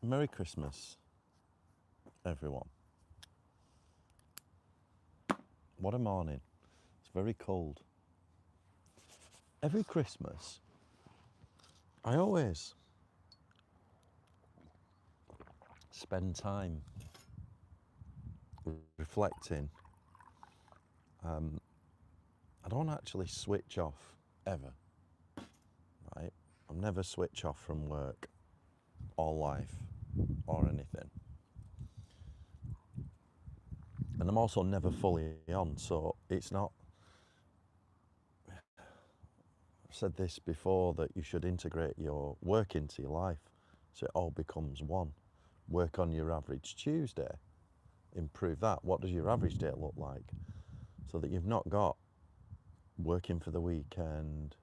Merry Christmas, everyone. What a morning. It's very cold. Every Christmas, I always spend time reflecting. I don't actually switch off ever, right? I never switch off from work or life or anything. And I'm also never fully on, so it's not. I've said this before that you should integrate your work into your life so it all becomes one. Work on your average Tuesday, improve that. What does your average day look like? So that you've not got working for the weekend,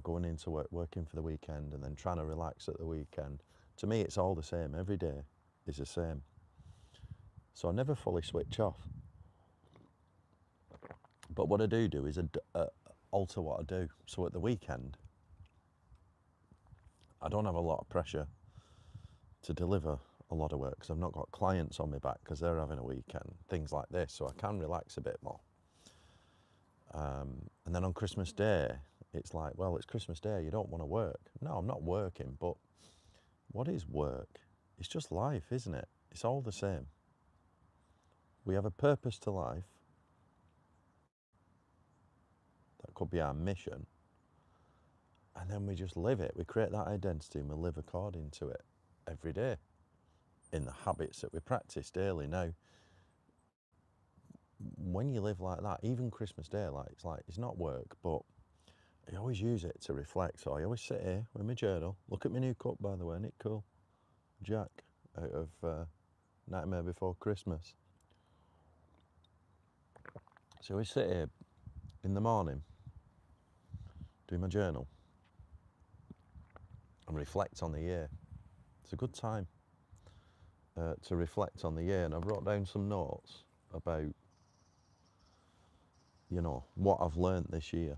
going into work, working for the weekend, and then trying to relax at the weekend. To me, it's all the same. Every day is the same. So I never fully switch off. But what I do is alter what I do. So at the weekend, I don't have a lot of pressure to deliver a lot of work because I've not got clients on my back because they're having a weekend, things like this. So I can relax a bit more. And then on Christmas Day, it's like, well, it's Christmas Day, you don't want to work. No, I'm not working, but what is work? It's just life, isn't it? It's all the same. We have a purpose to life. That could be our mission. And then we just live it. We create that identity and we live according to it every day in the habits that we practice daily. Now, when you live like that, even Christmas Day, it's not work, but I always use it to reflect. So I always sit here with my journal. Look at my new cup, by the way, isn't it cool? Jack, out of Nightmare Before Christmas. So I always sit here in the morning, do my journal, and reflect on the year. It's a good time to reflect on the year, and I wrote down some notes about, what I've learnt this year.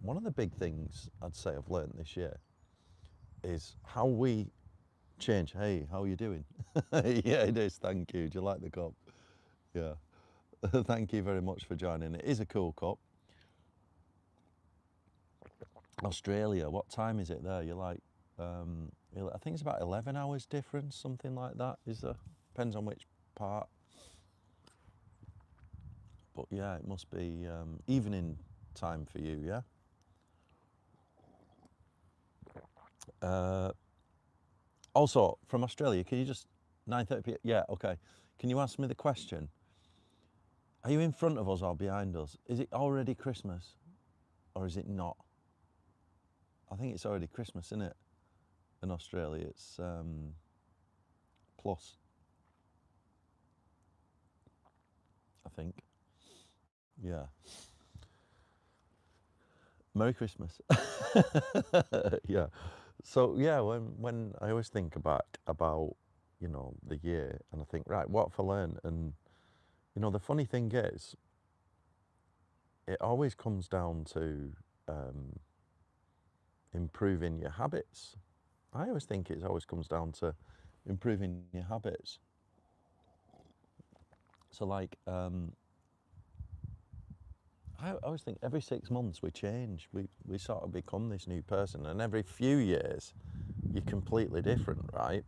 One of the big things I'd say I've learnt this year is how we change. Hey, how are you doing? Yeah, it is. Thank you. Do you like the cup? Yeah. Thank you very much for joining. It is a cool cup. Australia, what time is it there? You're like, I think it's about 11 hours difference, something like that. Depends on which part. But yeah, it must be evening time for you, yeah? Also, from Australia, can you just 9:30 p.m. Yeah, okay. Can you ask me the question? Are you in front of us or behind us? Is it already Christmas or is it not? I think it's already Christmas, isn't it? In Australia, it's plus, I think. Yeah. Merry Christmas. Yeah. So yeah, when I always think about the year, and I think, right, what have I learned? And the funny thing is, it always comes down to improving your habits. I always think it always comes down to improving your habits. So like, I always think every 6 months we change. We sort of become this new person, and every few years you're completely different, right?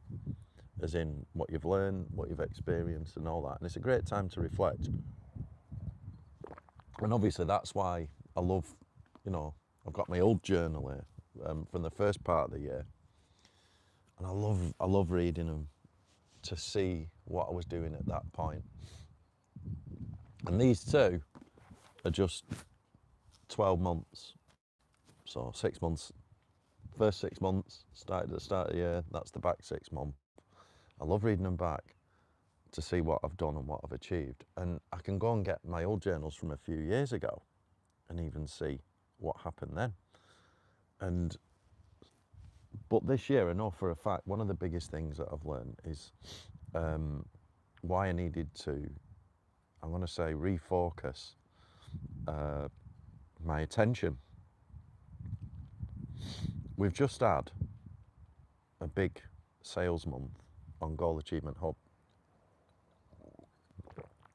As in what you've learned, what you've experienced, and all that. And it's a great time to reflect. And obviously that's why I love, I've got my old journal here from the first part of the year, and I love reading them to see what I was doing at that point. And these two are just 12 months. So 6 months, first 6 months, started at the start of the year, that's the back 6 months. I love reading them back to see what I've done and what I've achieved. And I can go and get my old journals from a few years ago and even see what happened then. But this year, I know for a fact, one of the biggest things that I've learned is why I needed to, I'm going to say, refocus my attention. We've just had a big sales month on Goal Achievement Hub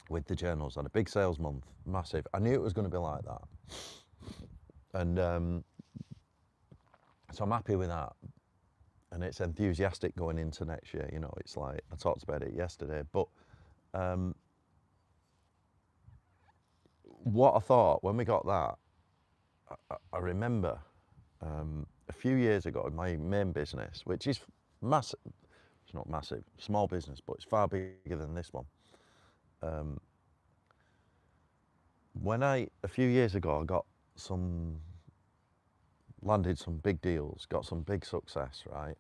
with the journals. I had a big sales month, massive. I knew it was going to be like that. And so I'm happy with that. And it's enthusiastic going into next year. You know, it's like, I talked about it yesterday, but what I thought when we got that, I remember a few years ago, my main business, which is massive, it's not massive, small business, but it's far bigger than this one. A few years ago, I got landed some big deals, got some big success, right?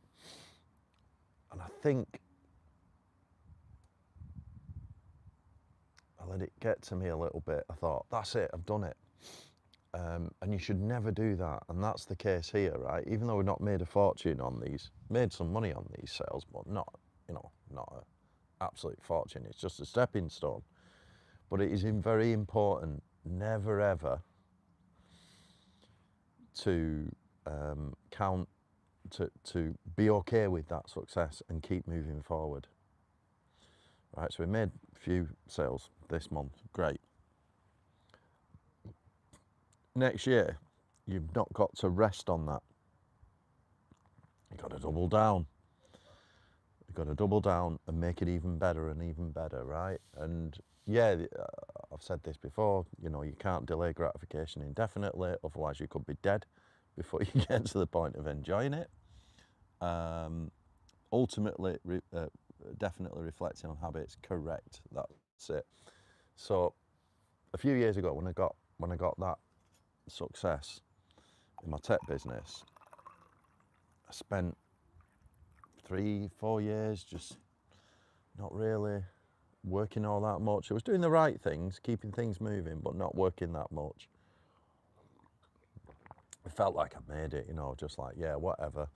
And I think I let it get to me a little bit. I thought, that's it, I've done it. And you should never do that. And that's the case here, right? Even though we've not made a fortune on these, made some money on these sales, but not an absolute fortune. It's just a stepping stone. But it is very important, never ever, to to be okay with that success and keep moving forward. Right, so we made a few sales this month, great. Next year, you've not got to rest on that. You've got to double down. You've got to double down and make it even better and even better, right? And yeah, I've said this before, you know, you can't delay gratification indefinitely, otherwise you could be dead before you get to the point of enjoying it. Ultimately, definitely reflecting on habits, correct, that's it. So a few years ago when I got that success in my tech business, I spent 3-4 years just not really working all that much. I was doing the right things, keeping things moving, but not working that much. It felt like I made it, you know, just like, yeah, whatever.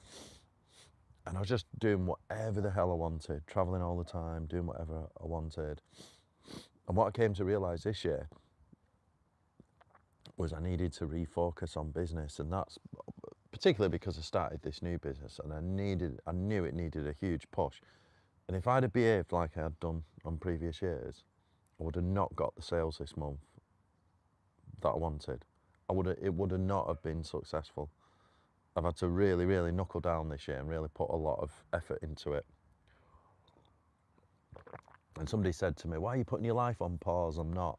And I was just doing whatever the hell I wanted, traveling all the time, doing whatever I wanted. And what I came to realize this year was I needed to refocus on business, and that's particularly because I started this new business and I knew it needed a huge push. And if I'd have behaved like I had done on previous years, I would have not got the sales this month that I wanted. It would have not have been successful. I've had to really, really knuckle down this year and really put a lot of effort into it. And somebody said to me, why are you putting your life on pause? I'm not.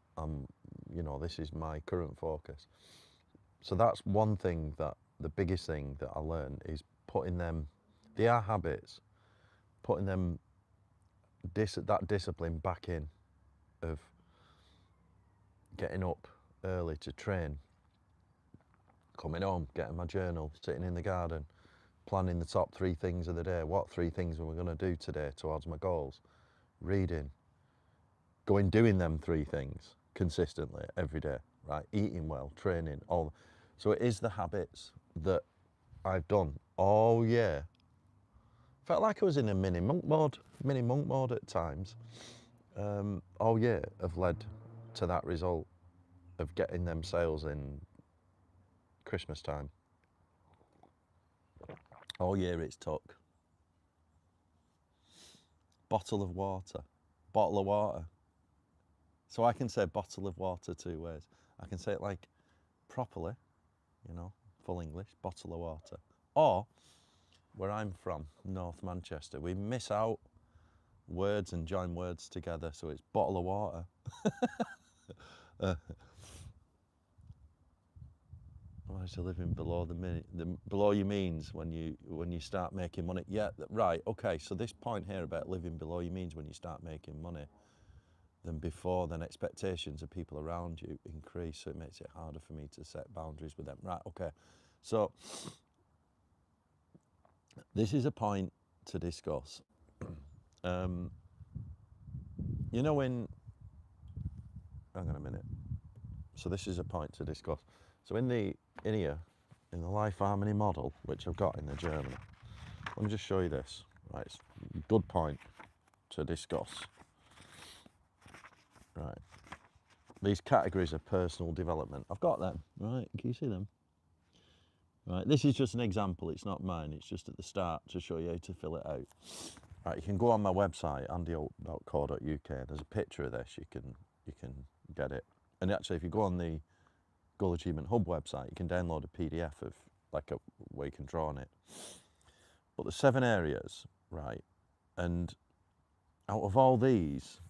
You know, this is my current focus. So that's one thing, that the biggest thing that I learned is putting them, they are habits, putting them, that discipline back in, of getting up early to train, coming home, getting my journal, sitting in the garden, planning the top 3 things of the day. What 3 things are we going to do today towards my goals? Reading, doing them 3 things consistently every day, right? Eating well, training, all. So it is the habits that I've done all year. Felt like I was in a mini monk mode at times. All year have led to that result of getting them sales in Christmas time. All year it's took. Bottle of water. So I can say bottle of water 2 ways. I can say it like properly, you know, full English, bottle of water. Or, where I'm from, North Manchester, we miss out words and join words together, so it's bottle of water. Why is living below below your means when you start making money? Yeah, right. Okay. So this point here about living below your means when you start making money than before, then expectations of people around you increase, so it makes it harder for me to set boundaries with them. Right. Okay. So this is a point to discuss. You know, hang on a minute. So this is a point to discuss. So in here, in the life harmony model, which I've got in the journal, let me just show you this. Right, it's a good point to discuss. Right, these categories of personal development, I've got them. Right, can you see them? Right, this is just an example, it's not mine, it's just at the start to show you how to fill it out. Right, you can go on my website, andyholt.co.uk, there's a picture of this, you can get it. And actually, if you go on the Goal Achievement Hub website, you can download a PDF of like a where you can draw on it. But there's 7 areas, right? And out of all these,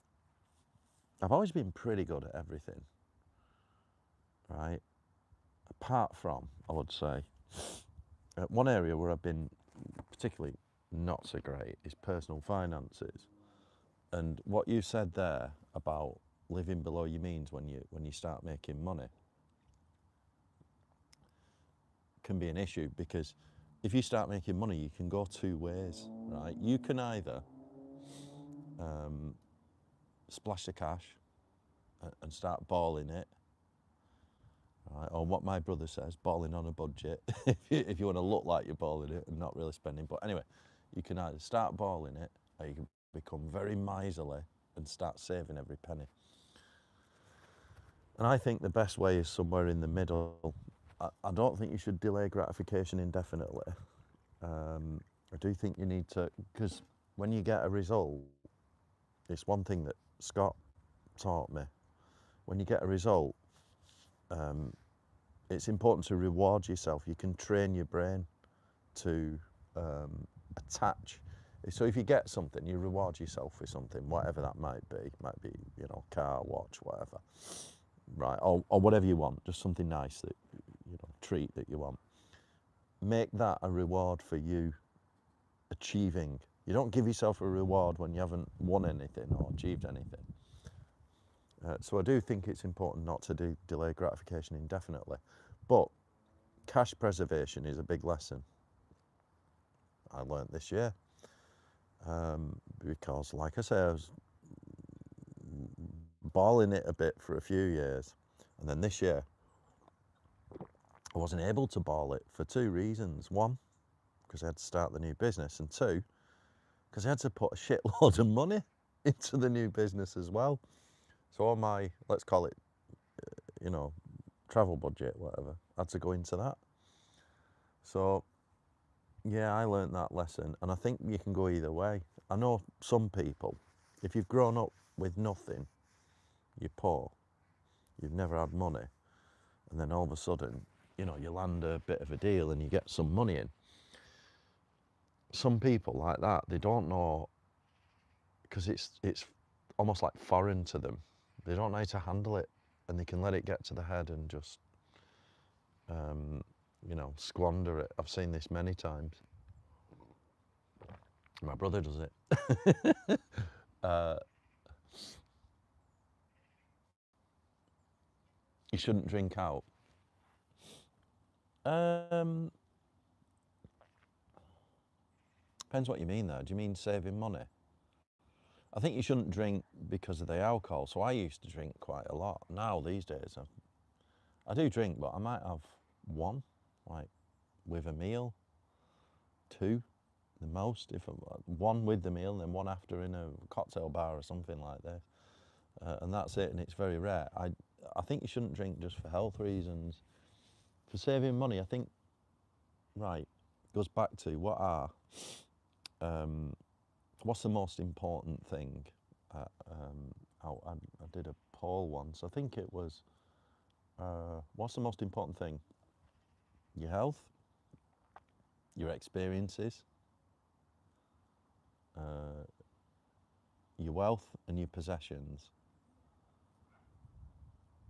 I've always been pretty good at everything, right? Apart from, I would say, one area where I've been particularly not so great is personal finances. And what you said there about living below your means when you start making money can be an issue, because if you start making money, you can go 2 ways, right? You can either splash the cash and start balling it, right? Or what my brother says, balling on a budget, if you want to look like you're balling it and not really spending. But anyway, you can either start balling it, or you can become very miserly and start saving every penny. And I think the best way is somewhere in the middle. I don't think you should delay gratification indefinitely. I do think you need to, because when you get a result, it's one thing that Scott taught me. When you get a result, it's important to reward yourself. You can train your brain to attach. So if you get something, you reward yourself with something, whatever that might be. It might be, car, watch, whatever, right? Or whatever you want, just something nice that, treat that you want. Make that a reward for you achieving. You don't give yourself a reward when you haven't won anything or achieved anything. So I do think it's important not to delay gratification indefinitely. But cash preservation is a big lesson I learnt this year. Because, like I say, I was balling it a bit for a few years. And then this year, I wasn't able to ball it for 2 reasons. One, because I had to start the new business. And 2, because I had to put a shitload of money into the new business as well. So all my, let's call it, travel budget, whatever, had to go into that. So, yeah, I learnt that lesson, and I think you can go either way. I know some people, if you've grown up with nothing, you're poor, you've never had money, and then all of a sudden, you land a bit of a deal and you get some money in. Some people like that, they don't know, because it's almost like foreign to them. They don't know how to handle it, and they can let it get to the head and just, squander it. I've seen this many times. My brother does it. You shouldn't drink out. Depends what you mean there. Do you mean saving money? I think you shouldn't drink because of the alcohol. So I used to drink quite a lot. Now, these days, I do drink, but I might have one, like with a meal, 2, the most. If one with the meal, and then one after in a cocktail bar or something like that, and that's it. And it's very rare. I think you shouldn't drink just for health reasons. For saving money, I think, right, goes back to what's the most important thing. I did a poll once. I think it was, what's the most important thing? Your health, your experiences, your wealth, and your possessions.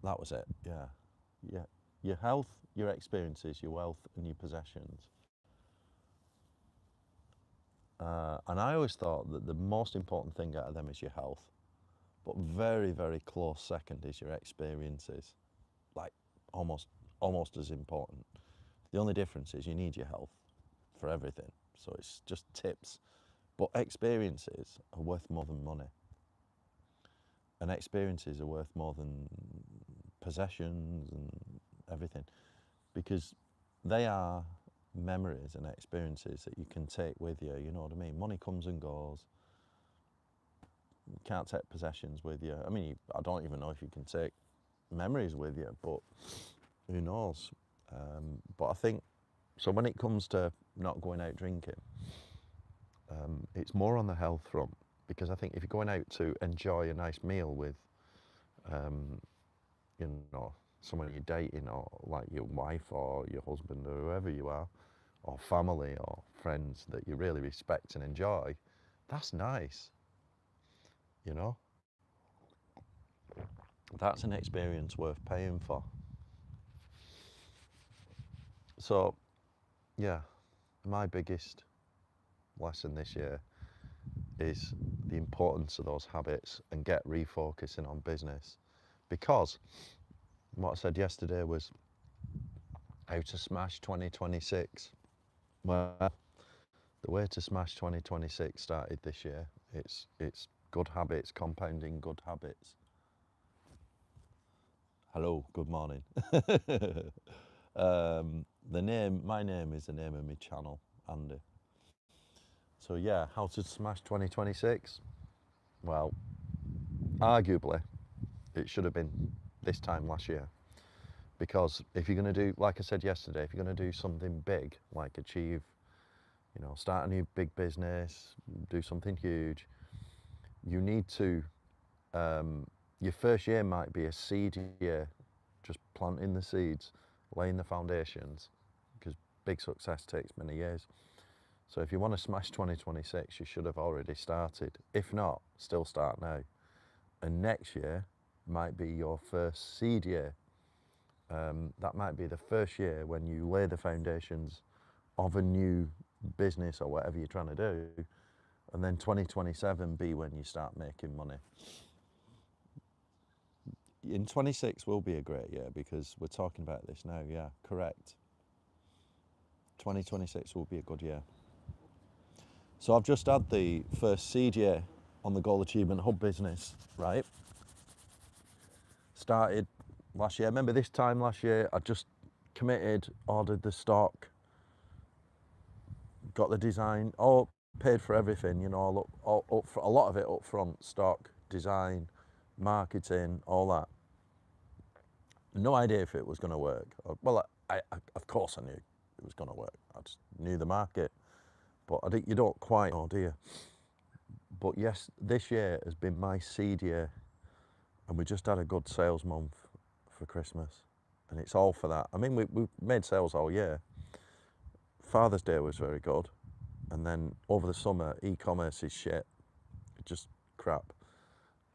That was it. Yeah. Your health, your experiences, your wealth, and your possessions. And I always thought that the most important thing out of them is your health, but very, very close second is your experiences, like almost as important. The only difference is you need your health for everything, so it's just tips. But experiences are worth more than money, and experiences are worth more than possessions and everything, because they are memories and experiences that you can take with you. You know what I mean? Money comes and goes. You can't take possessions with you. I mean, I don't even know if you can take memories with you, but who knows? But I think So when it comes to not going out drinking, it's more on the health front, because I think if you're going out to enjoy a nice meal with, you know, someone you're dating, or like your wife or your husband or whoever you are, or family or friends that you really respect and enjoy, that's nice, you know? That's an experience worth paying for. So, yeah, my biggest lesson this year is the importance of those habits and get refocusing on business. Because what I said yesterday was how to smash 2026. Well, the way to smash 2026 started this year. It's good habits, compounding good habits. Hello, good morning. My name is the name of my channel, Andy. So yeah, how to smash 2026? Well, arguably, it should have been this time last year. Because if you're going to do, like I said yesterday, if you're going to do something big, like achieve, you know, start a new big business, do something huge, you need to, your first year might be a seed year, just planting the seeds, laying the foundations, because big success takes many years. So if you want to smash 2026, you should have already started. If not, still start now. And next year might be your first seed year. That might be the first year when you lay the foundations of a new business or whatever you're trying to do. And then 2027 be when you start making money. In 26 will be a great year, because we're talking about this now. Yeah, correct. 2026 will be a good year. So I've just had the first seed year on the Goal Achievement Hub business, right? Started last year. Remember this time last year, I just committed, ordered the stock, got the design, all paid for everything, you know, all up for, a lot of it up front, stock, design, marketing, all that. No idea if it was going to work. Well, I of course I knew it was going to work. I just knew the market, but I think you don't quite know, do you? But yes, this year has been my seed year, and we just had a good sales month for Christmas, and it's all for that. I mean, we made sales all year. Father's Day was very good, and then over the summer, e-commerce is shit, just crap,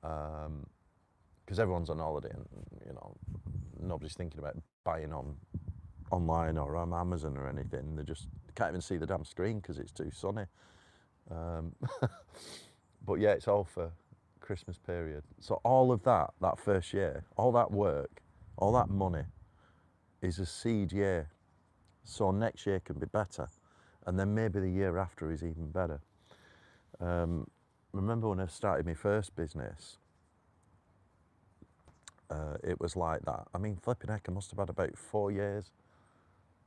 because everyone's on holiday, and you know, nobody's thinking about buying online or on Amazon or anything. They just can't even see the damn screen because it's too sunny. But yeah, it's all for Christmas period. So all of that first year, all that work, all that money is a seed year. So next year can be better. And then maybe the year after is even better. Remember when I started my first business, it was like that. I mean, flipping heck, I must have had about 4 years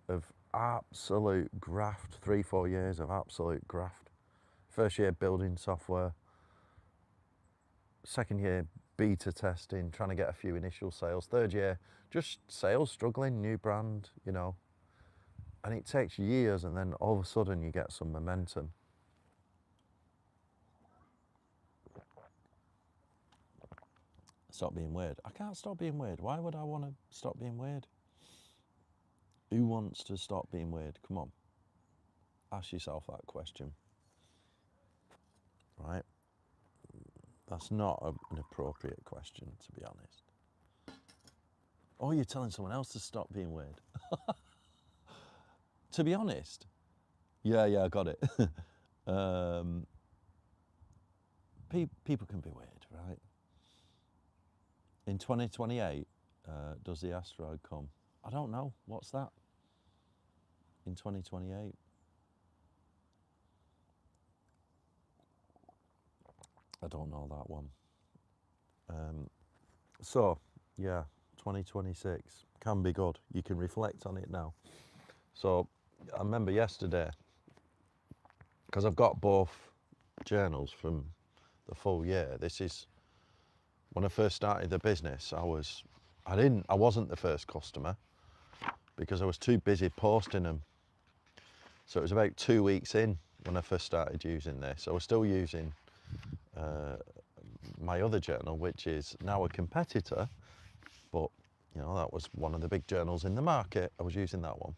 of absolute graft, 3-4 years of absolute graft. First year building software, second year beta testing, trying to get a few initial sales, third year just sales struggling, new brand, you know, and it takes years, and then all of a sudden you get some momentum. Stop being weird. I can't stop being weird. Why would I want to stop being weird? Who wants to stop being weird? Come on, ask yourself that question, right? That's not an appropriate question, to be honest. Or you're telling someone else to stop being weird. To be honest, yeah, I got it. People can be weird, right? In 2028, does the asteroid come? I don't know. What's that? In 2028? I don't know that one. So, yeah, 2026 can be good. You can reflect on it now. So, I remember yesterday, because I've got both journals from the full year. This is when I first started the business. I wasn't the first customer because I was too busy posting them So it was about 2 weeks in when I first started using this. I was still using my other journal, which is now a competitor, but you know, that was one of the big journals in the market. I was using that one.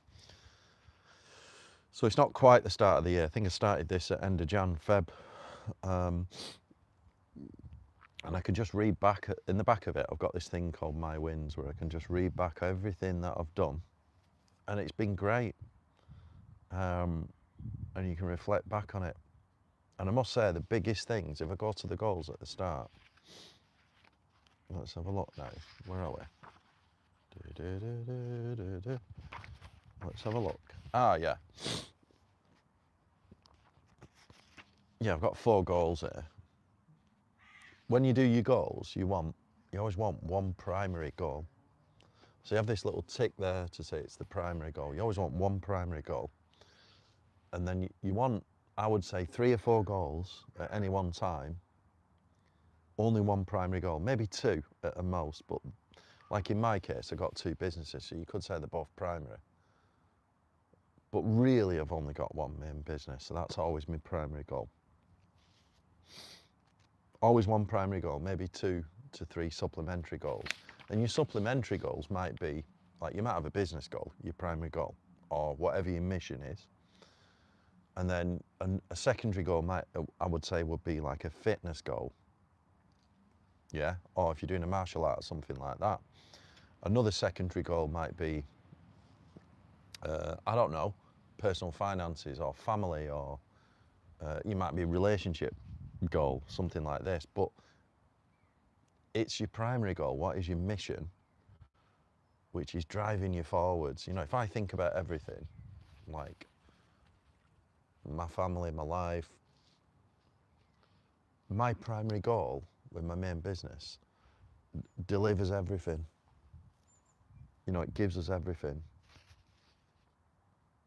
So it's not quite the start of the year. I think I started this at end of Jan, Feb. And I can just read back, in the back of it, I've got this thing called My Wins, where I can just read back everything that I've done. And it's been great. And you can reflect back on it. And I must say, the biggest things, if I go to the goals at the start, let's have a look now. Where are we? Let's have a look. Ah, yeah. Yeah, I've got 4 goals here. When you do your goals, you always want one primary goal. So you have this little tick there to say it's the primary goal. You always want one primary goal. And then you want, I would say, 3 or 4 goals at any one time. Only one primary goal, maybe 2 at most, but like in my case, I've got 2 businesses, so you could say they're both primary. But really, I've only got one main business, so that's always my primary goal. Always one primary goal, maybe 2 to 3 supplementary goals. And your supplementary goals might be, like, you might have a business goal, your primary goal, or whatever your mission is. And then a secondary goal might, I would say, would be like a fitness goal. Yeah, or if you're doing a martial art or something like that. Another secondary goal might be, I don't know, personal finances or family, or you might be a relationship goal, something like this. But it's your primary goal. What is your mission, which is driving you forwards? You know, if I think about everything, like my family, my life, my primary goal with my main business delivers everything. You know, it gives us everything.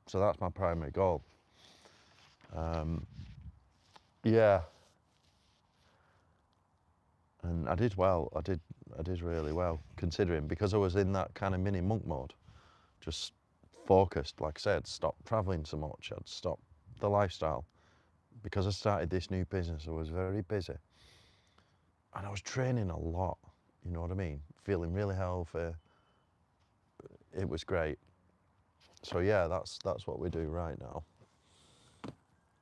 So that's my primary goal. Yeah. And I did well. I did really well, considering, because I was in that kind of mini monk mode, just focused. Like I said, stopped traveling so much. I'd stopped the lifestyle. Because I started this new business, I was very busy. And I was training a lot, you know what I mean? Feeling really healthy. It was great. So yeah, that's what we do right now.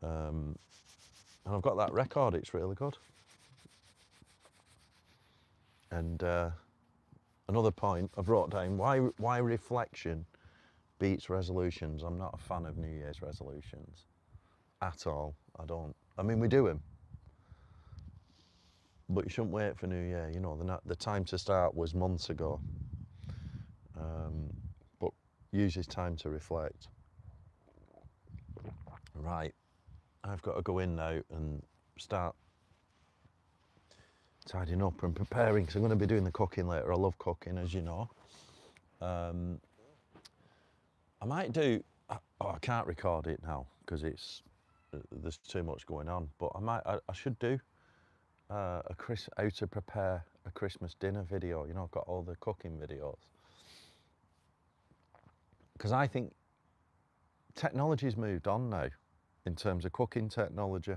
And I've got that record, it's really good. And another point I've wrote down, why reflection beats resolutions. I'm not a fan of New Year's resolutions at all. I mean, we do them, but you shouldn't wait for New Year. You know, the time to start was months ago. But use this time to reflect. Right, I've got to go in now and start tidying up and preparing, because I'm going to be doing the cooking later. I love cooking, as you know. I might do, I can't record it now because there's too much going on, but I should do how to prepare a Christmas dinner video. You know, I've got all the cooking videos. Because I think technology's moved on now in terms of cooking technology.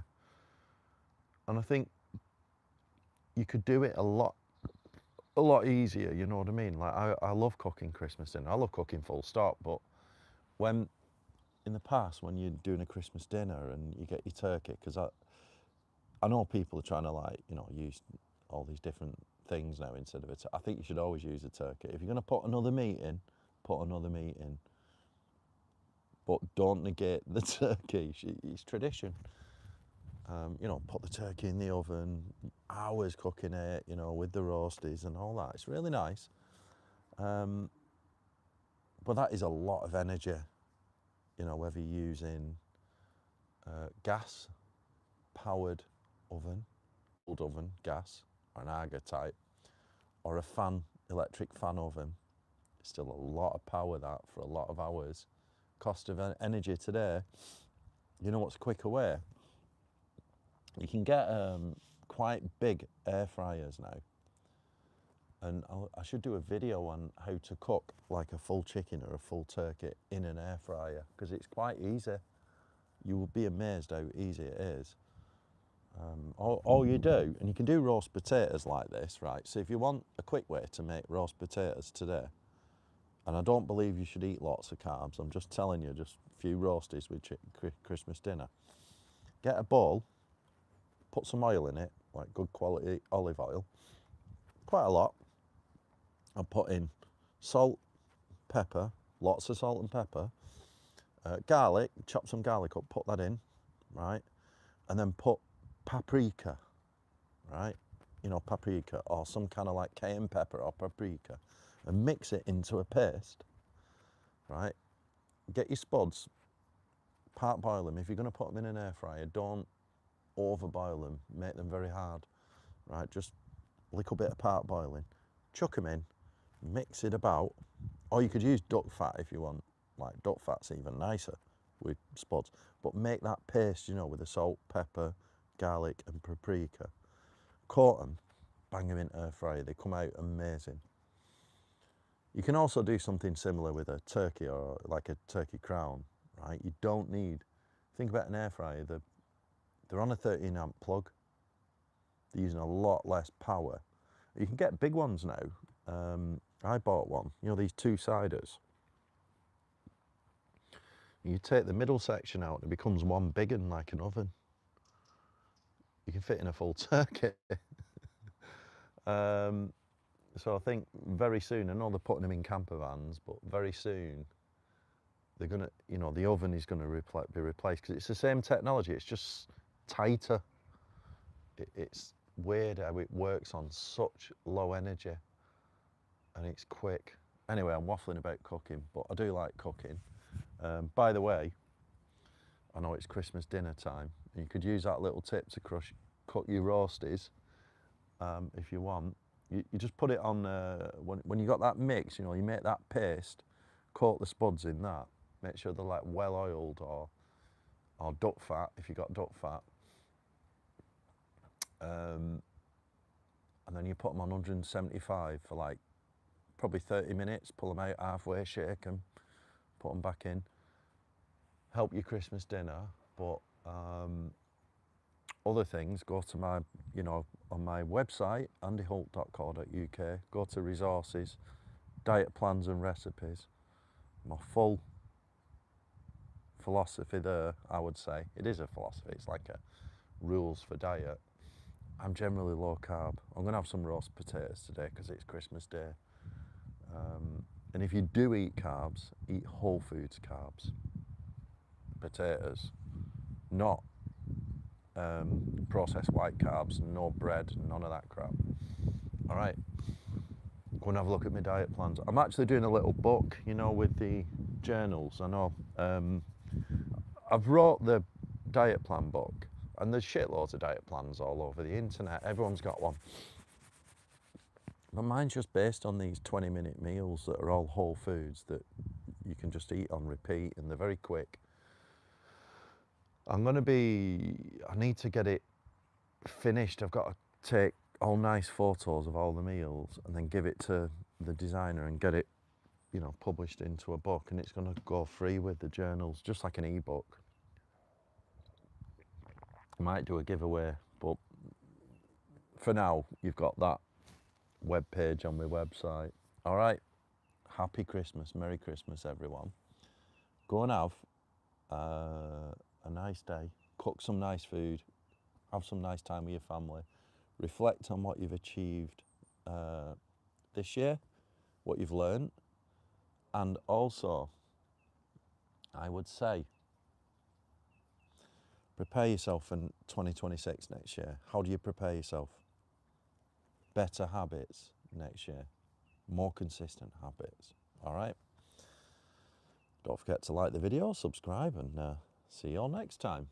And I think you could do it a lot easier, you know what I mean? Like, I love cooking Christmas dinner. I love cooking full stop, but when, in the past, when you're doing a Christmas dinner and you get your turkey, because I know people are trying to, like, you know, use all these different things now instead of I think you should always use a turkey. If you're going to put another meat in, put another meat in. But don't negate the turkey. It's tradition. You know, put the turkey in the oven, hours cooking it, you know, with the roasties and all that. It's really nice. But that is a lot of energy, you know, whether you're using gas-powered oven, old oven, gas, or an Aga type, or a electric fan oven. It's still a lot of power, that, for a lot of hours. Cost of energy today, you know what's quicker way? You can get quite big air fryers now. And I should do a video on how to cook like a full chicken or a full turkey in an air fryer, because it's quite easy. You will be amazed how easy it is. All you do, and you can do roast potatoes like this, right? So if you want a quick way to make roast potatoes today, and I don't believe you should eat lots of carbs, I'm just telling you, just a few roasties with Christmas dinner. Get a bowl, put some oil in it, like good quality olive oil, quite a lot, and put in salt, pepper, lots of salt and pepper, garlic, chop some garlic up, put that in, right? And then put paprika, right? You know, paprika, or some kind of like cayenne pepper or paprika, and mix it into a paste, right? Get your spuds, part boil them. If you're going to put them in an air fryer, don't overboil them, make them very hard, right? Just a little bit of part boiling, chuck them in, mix it about, or you could use duck fat if you want, like duck fat's even nicer with spuds, but make that paste, you know, with the salt, pepper, garlic and paprika, coat them, bang them into air fryer, they come out amazing. You can also do something similar with a turkey or like a turkey crown, right? You don't need, think about an air fryer, they're on a 13 amp plug, they're using a lot less power. You can get big ones now. I bought one, you know, these two-siders. You take the middle section out, it becomes one big one like an oven. You can fit in a full turkey. So I think very soon, I know they're putting them in camper vans, but very soon they're gonna, you know, the oven is gonna be replaced because it's the same technology, it's just tighter. It's weird how it works on such low energy and it's quick. Anyway, I'm waffling about cooking, but I do like cooking. By the way, I know it's Christmas dinner time. You could use that little tip to cut your roasties if you want. You just put it on, when you got that mix, you know, you make that paste, coat the spuds in that, make sure they're like well oiled or duck fat if you got duck fat. And then you put them on 175 for like probably 30 minutes, pull them out halfway, shake them, put them back in. Help your Christmas dinner, but other things, go to my, you know, on my website, andyholt.co.uk, go to resources, diet plans and recipes. My full philosophy there, I would say. It is a philosophy, it's like a rules for diet. I'm generally low carb. I'm gonna have some roast potatoes today because it's Christmas Day. And if you do eat carbs, eat whole foods carbs. Potatoes, not processed white carbs, no bread, none of that crap. All right, go and have a look at my diet plans. I'm actually doing a little book, you know, with the journals. I know I've wrote the diet plan book, and there's shitloads of diet plans all over the internet. Everyone's got one. But mine's just based on these 20-minute meals that are all whole foods that you can just eat on repeat, and they're very quick. I need to get it finished. I've got to take all nice photos of all the meals and then give it to the designer and get it, you know, published into a book, and it's going to go free with the journals, just like an ebook. I might do a giveaway, but for now, you've got that web page on my website. All right, happy Christmas, Merry Christmas, everyone. Go and have a nice day, cook some nice food, have some nice time with your family, reflect on what you've achieved this year, what you've learned, and also, I would say, prepare yourself for 2026 next year. How do you prepare yourself? Better habits next year, more consistent habits, all right? Don't forget to like the video, subscribe, and see you all next time.